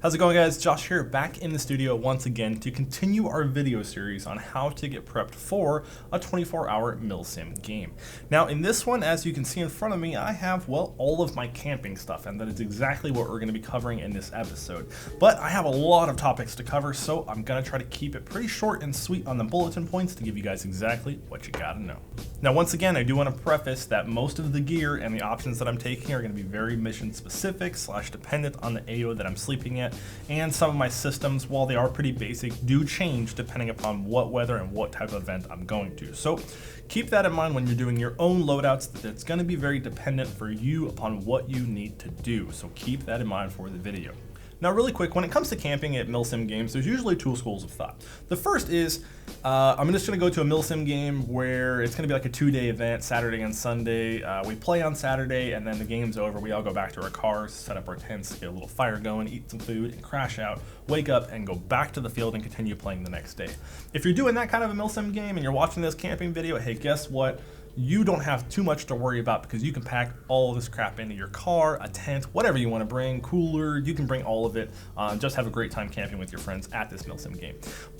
How's it going, guys? Josh here, back in the studio once again to continue our video series on how to get prepped for a 24-hour MilSim game. Now, in this one, as you can see in front of me, I have, well, all of my camping stuff, and that is exactly what we're going to be covering in this episode. But I have a lot of topics to cover, so I'm going to try to keep it pretty short and sweet on the bulletin points to give you guys exactly what you gotta know. Now, once again, I do want to preface that most of the gear and the options that I'm taking are going to be very mission specific / dependent on the AO that I'm sleeping at. And some of my systems, while they are pretty basic, do change depending upon what weather and what type of event I'm going to. So keep that in mind when you're doing your own loadouts, that it's going to be very dependent for you upon what you need to do. So keep that in mind for the video. Now, really quick, when it comes to camping at MilSim games, there's usually two schools of thought. The first is, I'm just going to go to a MilSim game where it's going to be like a 2-day event, Saturday and Sunday. We play on Saturday, and then the game's over. We all go back to our cars, set up our tents, get a little fire going, eat some food, and crash out, wake up, and go back to the field and continue playing the next day. If you're doing that kind of a MilSim game and you're watching this camping video, hey, guess what? You don't have too much to worry about because you can pack all this crap into your car, a tent, whatever you want to bring, cooler, you can bring all of it. Just have a great time camping with your friends at this MilSim game.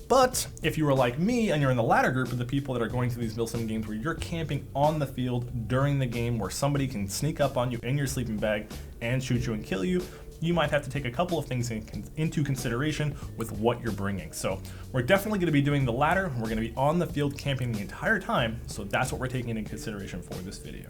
But if you were like me and you're in the latter group of the people that are going to these MilSim games where you're camping on the field during the game where somebody can sneak up on you in your sleeping bag and shoot you and kill you, you might have to take a couple of things into consideration with what you're bringing. So we're definitely going to be doing the latter. We're going to be on the field camping the entire time. So that's what we're taking into consideration for this video.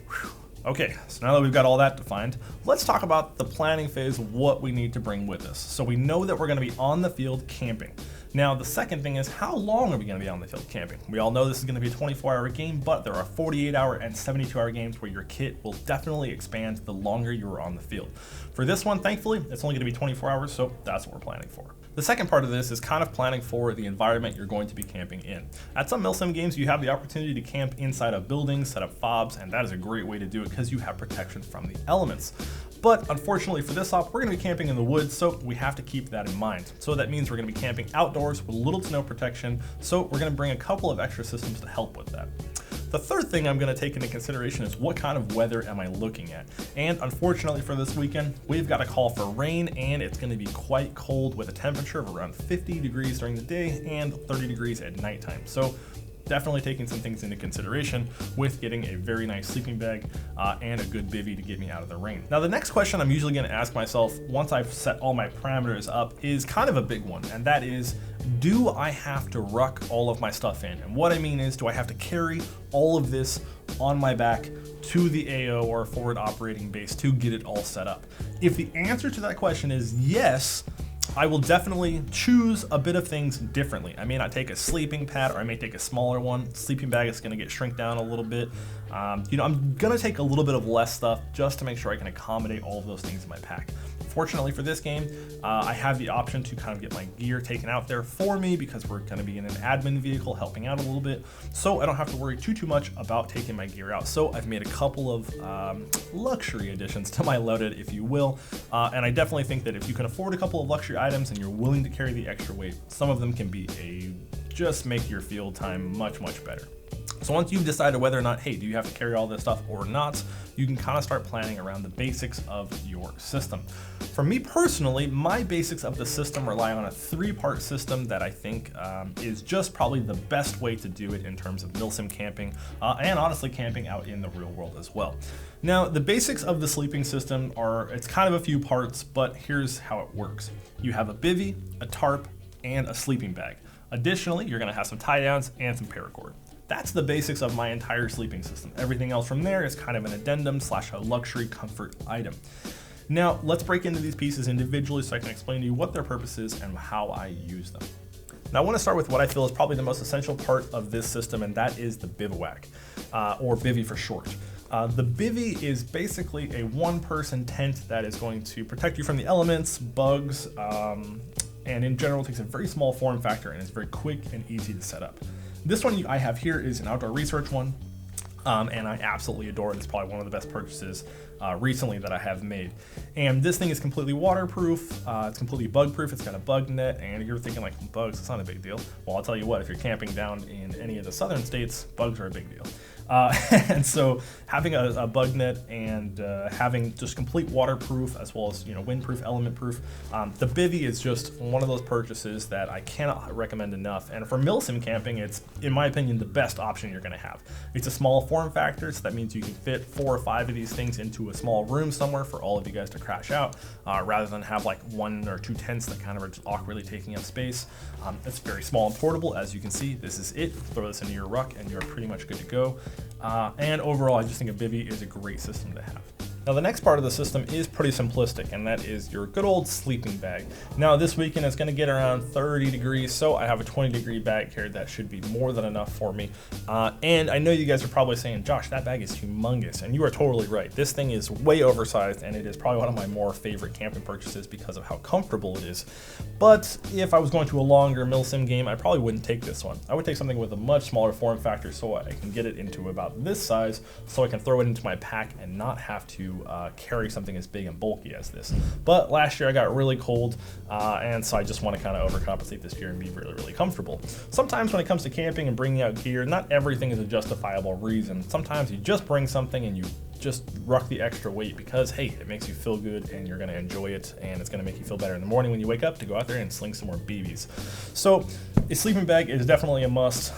Whew. Okay, so now that we've got all that defined, let's talk about the planning phase of what we need to bring with us. So we know that we're going to be on the field camping. Now, the second thing is, how long are we going to be on the field camping? We all know this is going to be a 24-hour game, but there are 48-hour and 72-hour games where your kit will definitely expand the longer you are on the field. For this one, thankfully, it's only going to be 24 hours, so that's what we're planning for. The second part of this is kind of planning for the environment you're going to be camping in. At some MilSim games, you have the opportunity to camp inside of buildings, set up fobs, and that is a great way to do it because you have protection from the elements. But unfortunately for this op, we're going to be camping in the woods, so we have to keep that in mind. So that means we're going to be camping outdoors with little to no protection, so we're going to bring a couple of extra systems to help with that. The third thing I'm going to take into consideration is what kind of weather am I looking at? And unfortunately for this weekend, we've got a call for rain, and it's going to be quite cold with a temperature of around 50 degrees during the day and 30 degrees at nighttime. So definitely taking some things into consideration with getting a very nice sleeping bag and a good bivvy to get me out of the rain. Now, the next question I'm usually going to ask myself once I've set all my parameters up is kind of a big one, and that is, do I have to ruck all of my stuff in? And what I mean is, do I have to carry all of this on my back to the AO or forward operating base to get it all set up? If the answer to that question is yes, I will definitely choose a bit of things differently. I may not take a sleeping pad, or I may take a smaller one. Sleeping bag is going to get shrink down a little bit. I'm going to take a little bit of less stuff just to make sure I can accommodate all of those things in my pack. Fortunately for this game, I have the option to kind of get my gear taken out there for me because we're going to be in an admin vehicle helping out a little bit. So I don't have to worry too much about taking my gear out. So I've made a couple of luxury additions to my loaded, if you will. And I definitely think that if you can afford a couple of luxury items and you're willing to carry the extra weight, some of them can be just make your field time much better. So once you've decided whether or not, hey, do you have to carry all this stuff or not, you can kind of start planning around the basics of your system. For me personally, my basics of the system rely on a 3-part system that I think is just probably the best way to do it in terms of MilSim camping and honestly camping out in the real world as well. Now, the basics of the sleeping system it's kind of a few parts, but here's how it works. You have a bivvy, a tarp, and a sleeping bag. Additionally, you're going to have some tie downs and some paracord. That's the basics of my entire sleeping system. Everything else from there is kind of an addendum / a luxury comfort item. Now, let's break into these pieces individually so I can explain to you what their purpose is and how I use them. Now, I want to start with what I feel is probably the most essential part of this system, and that is the bivouac, or bivvy for short. The bivvy is basically a one-person tent that is going to protect you from the elements, bugs, and in general takes a very small form factor and is very quick and easy to set up. This one I have here is an outdoor research one, and I absolutely adore it. It's probably one of the best purchases recently that I have made. And this thing is completely waterproof, it's completely bug proof, it's got a bug net, and you're thinking like, bugs, it's not a big deal. Well, I'll tell you what, if you're camping down in any of the southern states, bugs are a big deal. And so having a bug net and having just complete waterproof as well as windproof, element proof, the bivy is just one of those purchases that I cannot recommend enough. And for MilSim camping, it's, in my opinion, the best option you're going to have. It's a small form factor, so that means you can fit 4 or 5 of these things into a small room somewhere for all of you guys to crash out, rather than have like 1 or 2 tents that kind of are just awkwardly taking up space. It's very small and portable. As you can see, this is it. Throw this into your ruck and you're pretty much good to go. And overall, I just think a bivy is a great system to have. Now the next part of the system is pretty simplistic, and that is your good old sleeping bag. Now this weekend it's going to get around 30 degrees, so I have a 20-degree bag here that should be more than enough for me. And I know you guys are probably saying, Josh, that bag is humongous, and you are totally right. This thing is way oversized, and it is probably one of my more favorite camping purchases because of how comfortable it is. But if I was going to a longer MilSim game, I probably wouldn't take this one. I would take something with a much smaller form factor so I can get it into about this size, so I can throw it into my pack and not have to carry something as big and bulky as this. But last year I got really cold, and so I just want to kind of overcompensate this year and be really, really comfortable. Sometimes when it comes to camping and bringing out gear, not everything is a justifiable reason. Sometimes you just bring something and you just ruck the extra weight because, hey, it makes you feel good and you're going to enjoy it, and it's going to make you feel better in the morning when you wake up to go out there and sling some more BBs. So a sleeping bag is definitely a must.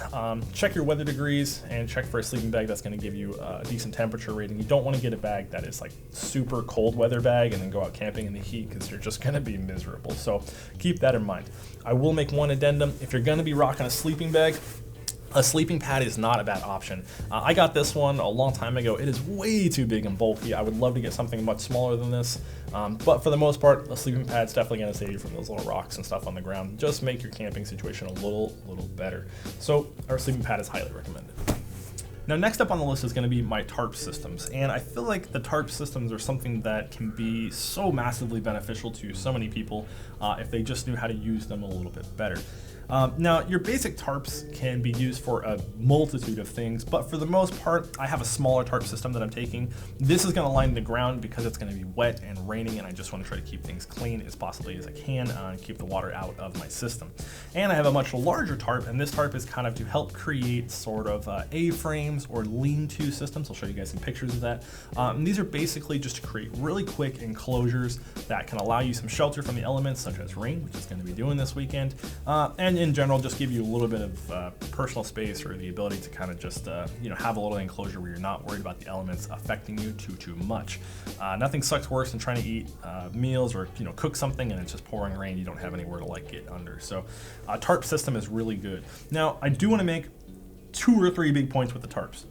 Check your weather degrees and check for a sleeping bag that's going to give you a decent temperature rating. You don't want to get a bag that is like super cold weather bag and then go out camping in the heat, because you're just going to be miserable. So keep that in mind. I will make one addendum. If you're going to be rocking a sleeping bag, a sleeping pad is not a bad option. I got this one a long time ago. It is way too big and bulky. I would love to get something much smaller than this. But for the most part, a sleeping pad's definitely going to save you from those little rocks and stuff on the ground. Just make your camping situation a little better. So our sleeping pad is highly recommended. Now next up on the list is going to be my Tarp Systems, and I feel like the Tarp Systems are something that can be so massively beneficial to so many people if they just knew how to use them a little bit better. Now, your basic tarps can be used for a multitude of things, but for the most part, I have a smaller tarp system that I'm taking. This is going to line the ground because it's going to be wet and raining, and I just want to try to keep things clean as possibly as I can and keep the water out of my system. And I have a much larger tarp, and this tarp is kind of to help create sort of A-frames or lean-to systems. I'll show you guys some pictures of that. And these are basically just to create really quick enclosures that can allow you some shelter from the elements, such as rain, which is going to be doing this weekend, and in general just give you a little bit of personal space, or the ability to kind of just have a little enclosure where you're not worried about the elements affecting you too much. Nothing sucks worse than trying to eat meals or cook something and it's just pouring rain. You don't have anywhere to like get under. So tarp system is really good. Now I do want to make 2 or 3 big points with the tarps.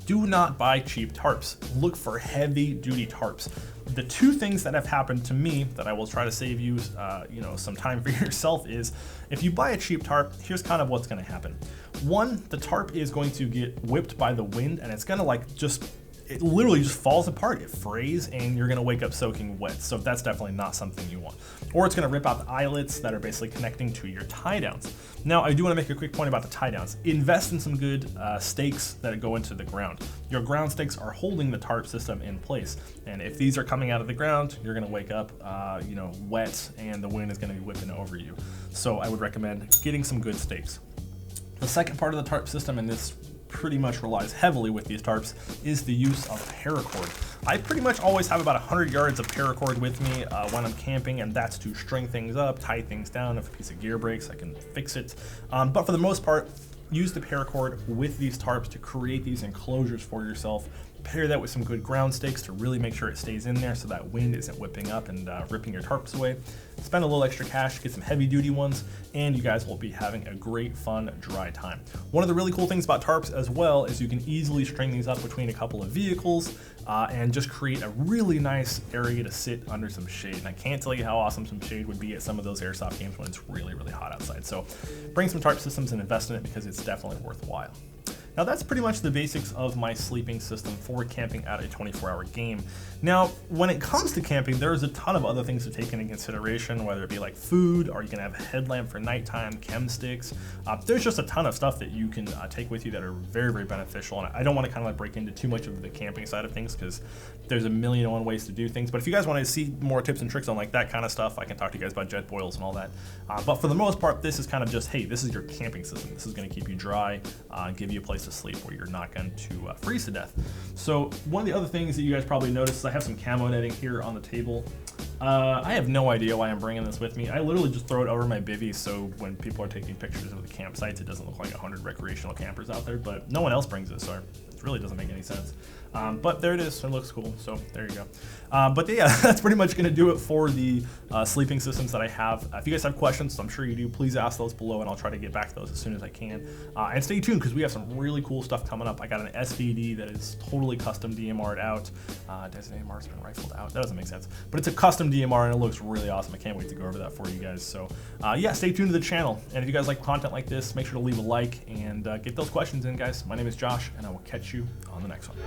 Do not buy cheap tarps. Look for heavy duty tarps. The 2 things that have happened to me that I will try to save you, some time for yourself is, if you buy a cheap tarp, here's kind of what's going to happen. 1, the tarp is going to get whipped by the wind, and it's going to it literally just falls apart. It frays, and you're going to wake up soaking wet. So that's definitely not something you want. Or it's going to rip out the eyelets that are basically connecting to your tie downs. Now, I do want to make a quick point about the tie downs. Invest in some good stakes that go into the ground. Your ground stakes are holding the tarp system in place. And if these are coming out of the ground, you're going to wake up, wet, and the wind is going to be whipping over you. So I would recommend getting some good stakes. The second part of the tarp system, and this pretty much relies heavily with these tarps, is the use of paracord. I pretty much always have about 100 yards of paracord with me when I'm camping, and that's to string things up, tie things down. If a piece of gear breaks, I can fix it. But for the most part, use the paracord with these tarps to create these enclosures for yourself. Pair that with some good ground stakes to really make sure it stays in there so that wind isn't whipping up and ripping your tarps away. Spend a little extra cash, get some heavy duty ones, and you guys will be having a great, fun, dry time. One of the really cool things about tarps as well is you can easily string these up between a couple of vehicles and just create a really nice area to sit under some shade. And I can't tell you how awesome some shade would be at some of those airsoft games when it's really, really hot outside. So bring some tarp systems and invest in it because it's definitely worthwhile. Now that's pretty much the basics of my sleeping system for camping out a 24-hour game. Now, when it comes to camping, there's a ton of other things to take into consideration, whether it be like food, or you can have a headlamp for nighttime, chem sticks. There's just a ton of stuff that you can take with you that are very, very beneficial. And I don't want to kind of like break into too much of the camping side of things because there's a million and one ways to do things. But if you guys want to see more tips and tricks on like that kind of stuff, I can talk to you guys about jet boils and all that. But for the most part, this is kind of just, hey, this is your camping system. This is going to keep you dry, give you a place to sleep where you're not going to freeze to death. So one of the other things that you guys probably noticed is I have some camo netting here on the table. I have no idea why I'm bringing this with me. I literally just throw it over my bivvy so when people are taking pictures of the campsites, it doesn't look like 100 recreational campers out there, but no one else brings it, so it really doesn't make any sense. But there it is. It looks cool, so there you go. But yeah, that's pretty much going to do it for the sleeping systems that I have. If you guys have questions, I'm sure you do, please ask those below, and I'll try to get back to those as soon as I can. And stay tuned, because we have some really cool stuff coming up. I got an SVD that is totally custom DMR'd out. Designated marksman rifled out. That doesn't make sense. But it's a custom DMR, and it looks really awesome. I can't wait to go over that for you guys. So yeah, stay tuned to the channel. And if you guys like content like this, make sure to leave a like and get those questions in, guys. My name is Josh, and I will catch you on the next one.